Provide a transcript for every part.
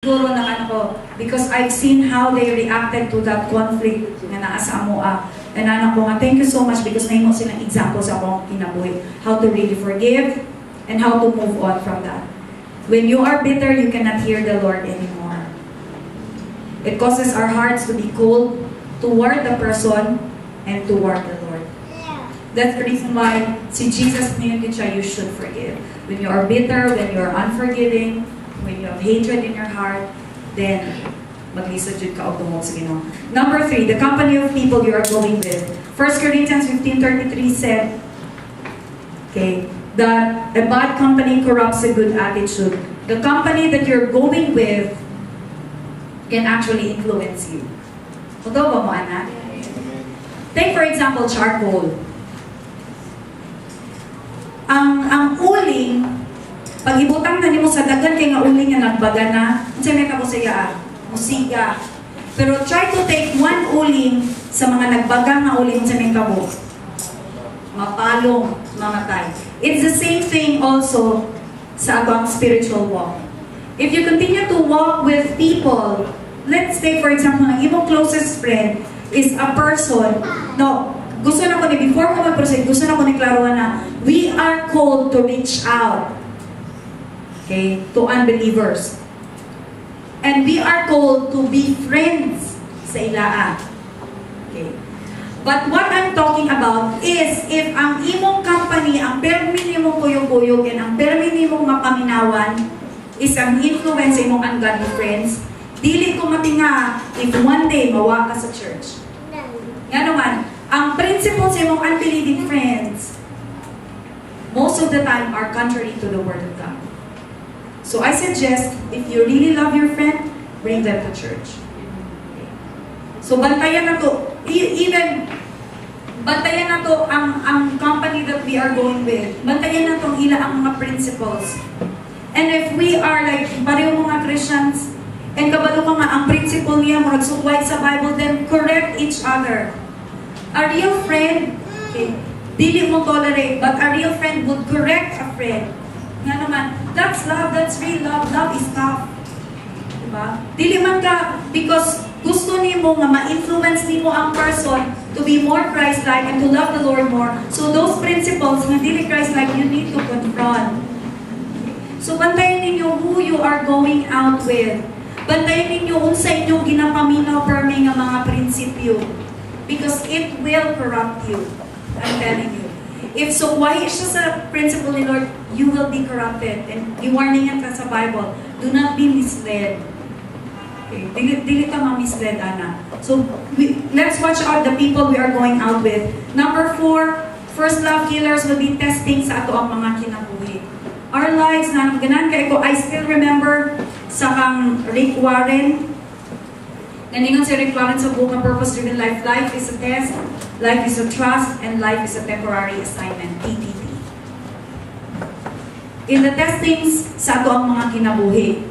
Siguro na ano ko, because I've seen how they reacted to that conflict nga naa sa amoa. And ano ko nga, thank you so much because nahimo silang example sa akong kinabuhi. How to really forgive and how to move on from that. When you are bitter, you cannot hear the Lord anymore. It causes our hearts to be cold toward the person and toward the Lord. That's the reason why si Jesus niyo siya, you should forgive. When you are bitter, when you are unforgiving, when you have hatred in your heart, then maglisod jud ka og tumog sa Ginoo. Number 3, the company of people you are going with. 1 Corinthians 15:33 said, okay, that a bad company corrupts a good attitude. The company that you're going with can actually influence you. Totoo ba mo, anak? Take for example, charcoal. Ang uling, pag ibutang na nimo sa dagan kay nga uling nga nagbaga na, unsa may ka mo siya, musika. Pero try to take one uling sa mga nagbagang na uling unsa may kabo. Mapalong, mamatay. It's the same thing also sa atong spiritual walk. If you continue to walk with people, let's say for example, ang imong closest friend is a person, no, gusto na ko ni, before ko mag-proceed, gusto na ko ni klaruhan na, we are called to reach out, okay, to unbelievers. And we are called to be friends sa ilaa. Okay. But what I'm talking about is, if ang imong company, ang permi nimong kuyog-kuyog, and ang permi nimong mapaminawan, is ang influence sa imong ungodly friends, dili ko matinga if one day mawa ka sa church. Nga naman, ang principles sa imong unbelieving friends, most of the time are contrary to the Word of God. So I suggest, if you really love your friend, bring them to church. So bantayan na to, even bantayan na to ang company that we are going with. Bantayan na to ila ang mga principles. And if we are like pareho mga Christians, and kabalo ka nga ang principle niya murag sukway sa Bible, then correct each other. A real friend, okay, dili mo tolerate, but a real friend would correct a friend. Nga naman, that's love, that's real love. Love is tough. Diba? Dili man ka, because gusto nimo nga ma-influence nimo ang person to be more Christ-like and to love the Lord more. So those principles nga dili Christ-like, you need to confront. So bantayan ninyo who you are going out with. Bantayan ninyo unsa inyong ginapaminaw permi nga mga prinsipyo. Because it will corrupt you. I'm telling you. If so, why is siya sa principle ni Lord, you will be corrupted. And i-warningan ka sa Bible, do not be misled. Okay? Dili ka ma-misled, Ana. So, let's watch out the people we are going out with. Number 4, first love killers will be testing sa ato ang mga kinabuhi. Our lives, na ganan kay ko, I still remember sa kang Rick Warren. Naningon si Rick Warren sa book ng Purpose-Driven Life. Life is a test, life is a trust, and life is a temporary assignment, TTT. In the testings sa ato ang mga kinabuhi,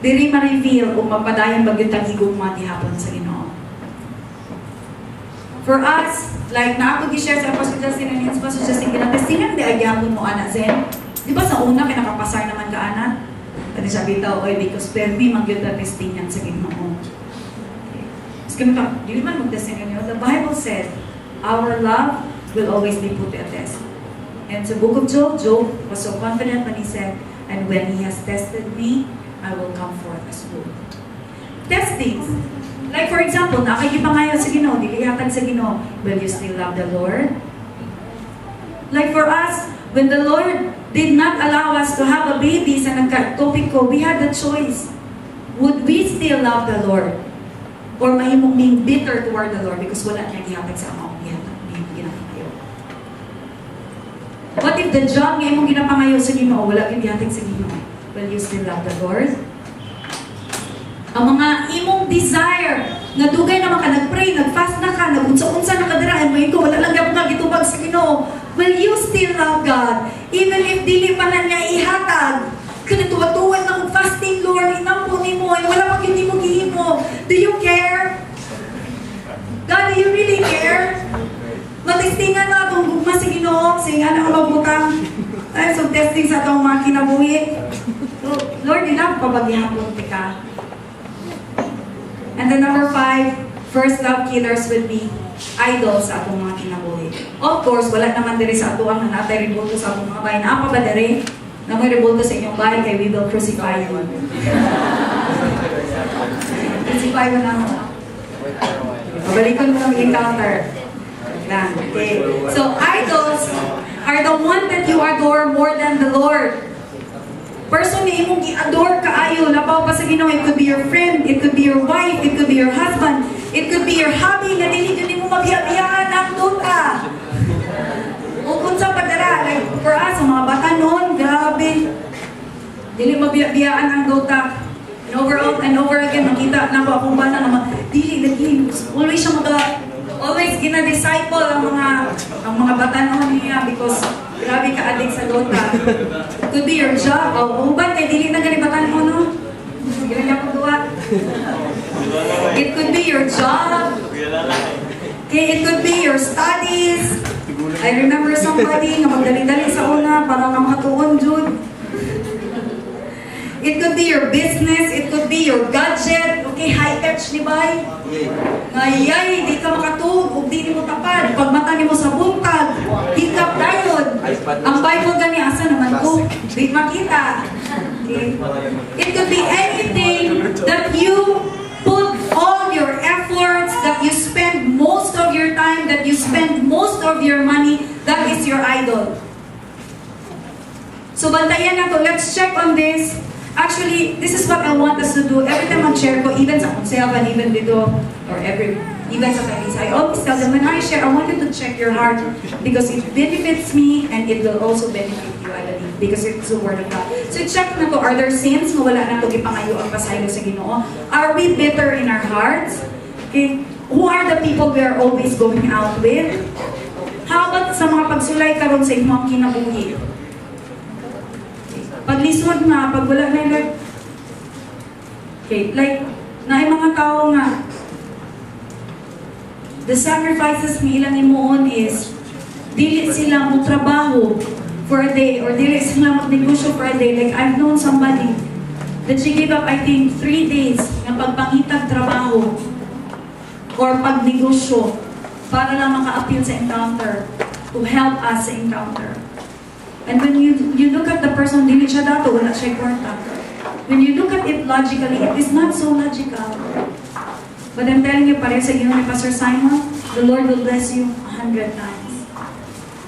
diri ma-reveal kung mapadayon ba gyud tang higugma gihapon sa Ginoo. For us, like na ako gi-share sa Pastor Justin and his Pastor Justin, kinatestingan di agyapon mo ana Zen. Di ba sa una kay nakapasar naman ka ana? Kani sabi daw, oy, because permi man gyud ta testingan sa Ginoo. The Bible said, our love will always be put to a test. And sa book of Job, Job was so confident when he said, and when he has tested me, I will come forth as gold. Testings. Like for example, nakagipangayo sa Ginoo, dilihatag sa Ginoo, will you still love the Lord? Like for us, when the Lord did not allow us to have a baby sa nagka-topic ko, we had the choice. Would we still love the Lord? Or mahimong being bitter toward the Lord because wala niya gihatag sa among ginapangayo. What if the job nga imong ginapangayo sa Ginoo, wala gyud gihatag sa Ginoo? Will you still love the Lord? Ang mga imong desire, nga dugay naman ka, nag-pray, nag-fast na ka, nag-unsa-unsa na ka dira, and ko, wala lang gyapon nga gitubag sa Ginoo. Will you still love God? Even if dili pa na niya ihatag, kaya tuwa-tuwa na kung fasting, Lord, inampo ni mo, wala pag hindi mo gihimo. Do you care? God, do you really care? Matistingan na itong gugma sa Ginoo, singa na ka magbutang. Ay, so testing sa itong mga kinabuhi. So, Lord, enough pa bagyapon ka. And then number 5, first love killers will be idols sa atong mga kinabuhi. Of course, wala naman diri sa ato ang natay rebulto sa atong mga bahay. Naapa ba diri? Na may rebulto sa inyong bahay kay we will crucify you. Crucify mo na mo. Mabalikan mo ng encounter. Lang. Okay. So, idols are the one that you adore more than the Lord. Person na imong i-adore kaayo, labaw pa sa Ginoo, it could be your friend, it could be your wife, it could be your husband, it could be your hobby, na dili mo mabiya-biyaan ang duta. O kung sa padara, like for us, ang mga bata noon, grabe. Dili mabiya-biyaan ang duta. And over again, makita na ko akong bata na dili, always siya always gina-disciple ang mga bata noon niya because grabe ka addict sa Dota. Could be your job. O uban kay dili na ganibatan mo, no? Gila na kong duwa. It could be your job. Okay, it could be your studies. I remember somebody nga magdali-dali sa una para nga makatuon, Jude. It could be your business. It could be your gadget. Okay, high-touch ni bay. Ngayay, di ka makatuog o di mo tapad. Pag mata ni mo sa buntag, hikap tayo. Ang Bible gani, asa naman ko? Di makita. Okay. It could be anything that you put all your efforts, that you spend most of your time, that you spend most of your money, that is your idol. So bantayan na to. Let's check on this. Actually, this is what I want us to do. Every time I share ko, even sa myself and even dito, or even sa Chinese, I always tell them, when I share, I want you to check your heart because it benefits me and it will also benefit you, I believe, because it's the Word of God. So check na to, are there sins na wala na ito ipangayo ang pasaylo sa Ginoo? Are we bitter in our hearts? Okay. Who are the people we are always going out with? How about sa mga pagsulay karon sa inyong kinabuhi? Paglisod nga, pag wala na like, okay, like, na mga tao nga, the sacrifices ni ilang imuon is, dili sila mo trabaho for a day, or dili sila magnegosyo for a day. Like, I've known somebody that she gave up, I think, 3 days na pagpangitag trabaho or pagnegosyo para lang maka-appeal sa encounter, to help us sa encounter. And when you look at the person, dili siya dato, wala siya kwarta. When you look at it logically, it is not so logical. But I'm telling you, pareho sa Ginoo ni Pastor Simon, the Lord will bless you 100 times.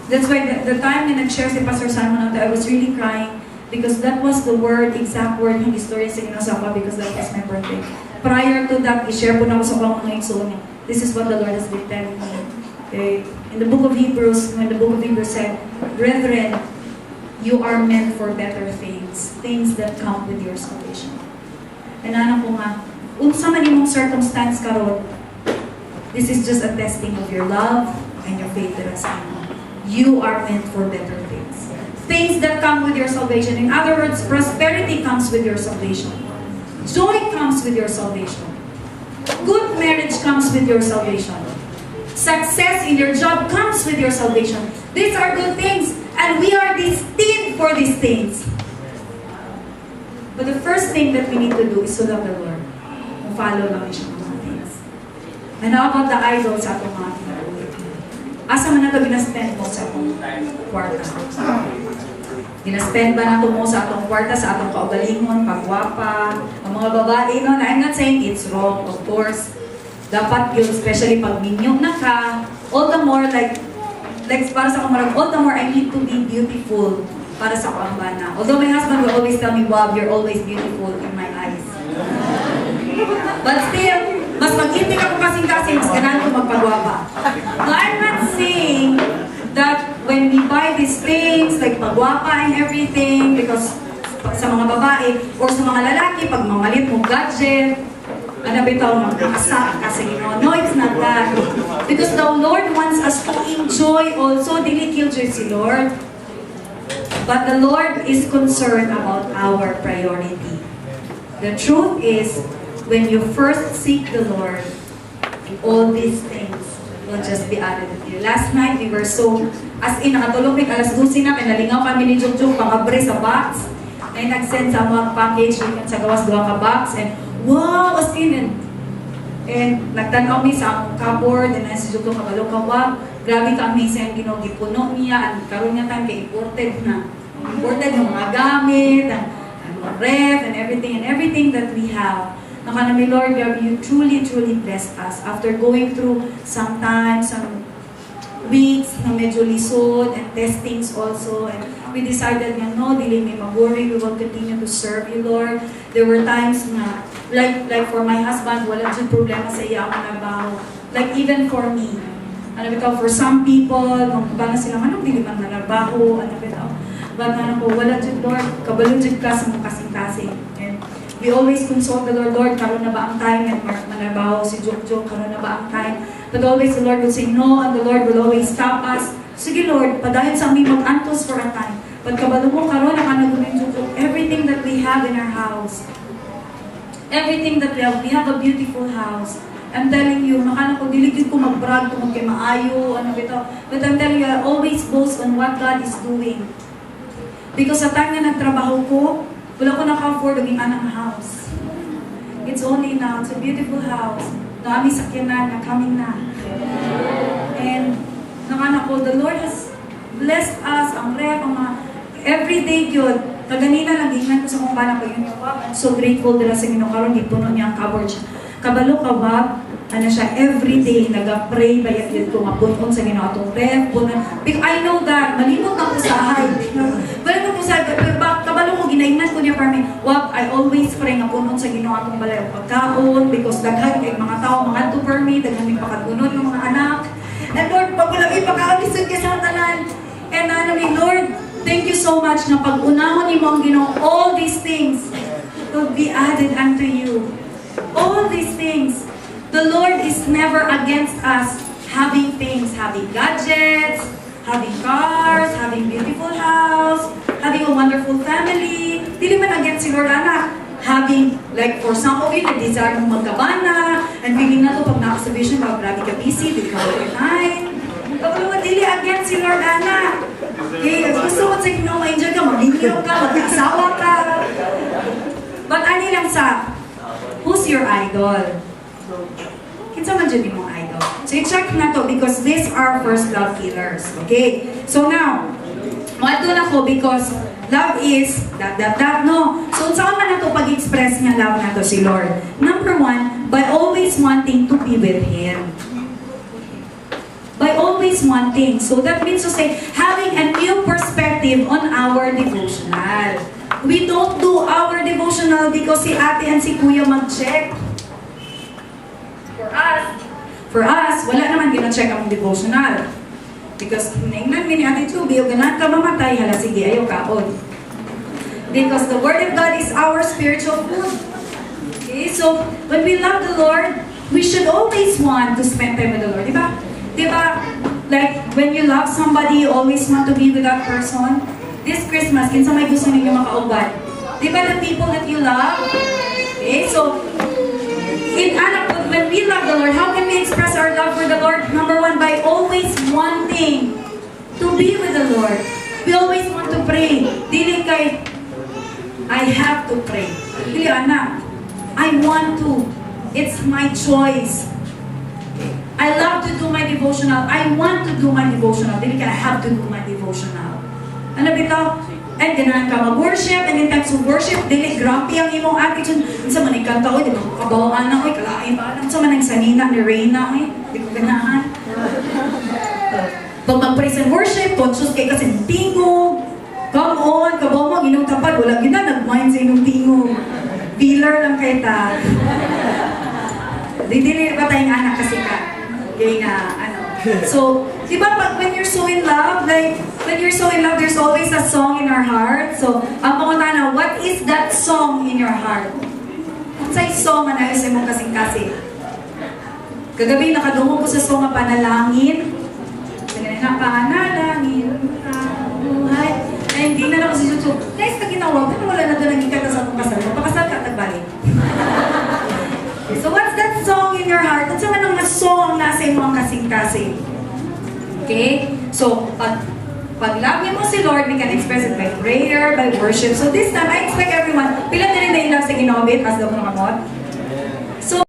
That's why the time na nag-share si Pastor Simon, I was really crying because that was the exact word ng istorya sa Ginoo because that was my birthday. Prior to that, i-share po na ako sa mga igsoon. This is what the Lord has been telling me. Okay? In the book of Hebrews, when the book of Hebrews said, Brethren, you are meant for better things, things that come with your salvation. And ano po nga, unsa man imong circumstance karon, this is just a testing of your love and your faith in us. You are meant for better things. Things that come with your salvation. In other words, prosperity comes with your salvation. Joy comes with your salvation. Good marriage comes with your salvation. Success in your job comes with your salvation. These are good things. And we are destined for these things. But the first thing that we need to do is to love the Lord. Follow lang siya mga things. And how about the idols sa atong mga kinabuhi? Asa man na ito ginaspend mo sa atong kwarta? Ginaspend ba na ito mo sa atong kwarta, sa atong kaugalingon, pagwapa, ang mga babae, no? I'm not saying it's wrong, of course. Dapat yun, especially pag minyong na ka, all the more like para sa kamarag, all the more I need to be beautiful para sa kaambana. Although my husband will always tell me, Bob, you're always beautiful in my eyes. But still, mas mag-inting ako kasing-kasing, mas ganahan ko magpagwapa. No, I'm not saying that when we buy these things, like pagwapa and everything, because sa mga babae, or sa mga lalaki, pag mamalit mo gadget, ano bitaw mo, nakasa kasi no, it's not that. Because the Lord wants us to enjoy also, dili killjoy si Lord. But the Lord is concerned about our priority. The truth is, when you first seek the Lord, all these things will just be added to you. Last night, we were so, as in, nakatulog alas 12 na, kaya nalingaw kami ni Jukjuk, pangabre sa box. Ay nag-send sa mga package sa gawas 2 ka box and wow, as in and nagtanaw mi sa akong cupboard and si Juto kabalo ka wow, grabe ka amazing gipuno niya and karon nga tan kay imported ng mga gamit and ref and everything that we have. Nakanami Lord, you truly blessed us after going through some weeks na medyo lisod and testings also, and we decided nga no, dili may mag-worry, we will continue to serve you, Lord. There were times na like for my husband, wala dyan problema sa iya ako nabaho. Like even for me, because for some people, nung ba na sila, anong dili man nanabaho, but wala dyan, Lord, kabalo dyan ka sa mga kasing-kasing. And we always consult the Lord, karon na ba ang time, and manabaho si Jok, karon na ba ang time. But always the Lord will say no, and the Lord will always stop us. Sige Lord, padayon sa amin mag-antos for a time. But kabalo mo karon na kanagunin Jok, everything that we have in our house, everything that we have a beautiful house. I'm telling you, makana ko, diligid ko mag-brag kung kay maayo, but I'm telling you, I always boast on what God is doing. Because sa time na nagtrabaho ko, wala ko naka-afford ang anang house. It's only now, it's a beautiful house. Dami sakyanan na coming na. And nakana ko, the Lord has blessed us, ang rep, ang mga everyday yun. Kaganina lang, ingnan ko sa kong bana ko yun. I'm so grateful dila sa Ginoo karon gipuno niya ang cupboard siya. Kabalo ka ba? Ano siya, everyday, nag-pray, bayat yun ko, mapunon sa Ginoo atong rep, punon. Because I know that, malimot na ko sa ahay. Malimot ko sa ahay, kabalo ko, ginaingnan ko niya para me, I always pray nga punon sa Ginoo atong balay o pagkaon, because daghan kay mga tao, mga to for me, daghan may pakagunod ng mga anak. And Lord, pagulagi, pagkakalisod ka sa tanan. And Lord, thank you so much na pag-unahon ni mo ang Ginoo, all these things will be added unto you. All these things. The Lord is never against us having things, having gadgets, having cars, having beautiful house, having a wonderful family. Dili man against si Lord, anak. Having, like for some of you, nag-desire mong magkabana, and feeling na to pag naka-submission, grabe ka busy, di ka overnight. Pagkawa, dili against si Lord, anak. Okay, gusto mo sa Ginoo, ma-enjoy ka, mag-inyo ka, mag-asawa ka. But ano lang sa, who's your idol? Kinsa man dyan yung idol. So i-check na to because these are first love killers. Okay? So now, mato na ko because love is no. So saan man na to pag-express niya love na to si Lord? Number 1, by always wanting to be with Him. By always wanting. So that means to say, having a new perspective on our devotional. We don't do our devotional because si ate and si kuya mag-check. For us, wala naman gina-check ang devotional. Because naingnan mi ni ate Tubi, o ganaan ka mamatay, hala sige, ayaw kaon. Because the Word of God is our spiritual food. Okay, so when we love the Lord, we should always want to spend time with the Lord. Diba? Diba? Like, when you love somebody, you always want to be with that person. This Christmas, kinsa may gusto ninyo makaubad? Diba the people that you love? Okay, so, when we love the Lord, how can we express our love for the Lord? Number 1, by always wanting to be with the Lord. We always want to pray. Dili kay, I have to pray. Dili, anak, I want to. It's my choice. I love to do my devotional. I want to do my devotional. Dili kay, I have to do my devotional. Ano bitaw? And ganahan ka mag-worship, and in times of worship, dili, grumpy ang imong attitude. Sa man ikanta ko, di ba, kabawaan na ko, kalain ba? Sa man ang sanina ni Reyna, di ko ganahan. Pag mag-praise and worship, conscious kay kasi tingog. Come on, kabaw mo, ginong tapad, wala gina, nag-mind sa inong tingog. Pillar lang kay ta. Dili ba tayong anak kasi ka? Kaya nga, So, di ba pag when you're so in love, like, when you're so in love, there's always a song in our heart. So, ang pangutana, what is that song in your heart? Kung sa'y song na nais mong kasing-kasing. Kagabi, nakadungog ko sa song na panalangin. Na panalangin, buhay. Ay, hindi na ako sa YouTube. Guys, na ginawag, pero wala na doon ang ikata sa akong kasal. Pakasal ka, tagbalik. So what's that song in your heart? At saan ang song nasa imong kasing-kasing? Okay? So, Pag love niyo mo si Lord, we can express it by prayer, by worship. So this time, I expect everyone, pila din na ilang sa ginobit as daw mga kamot?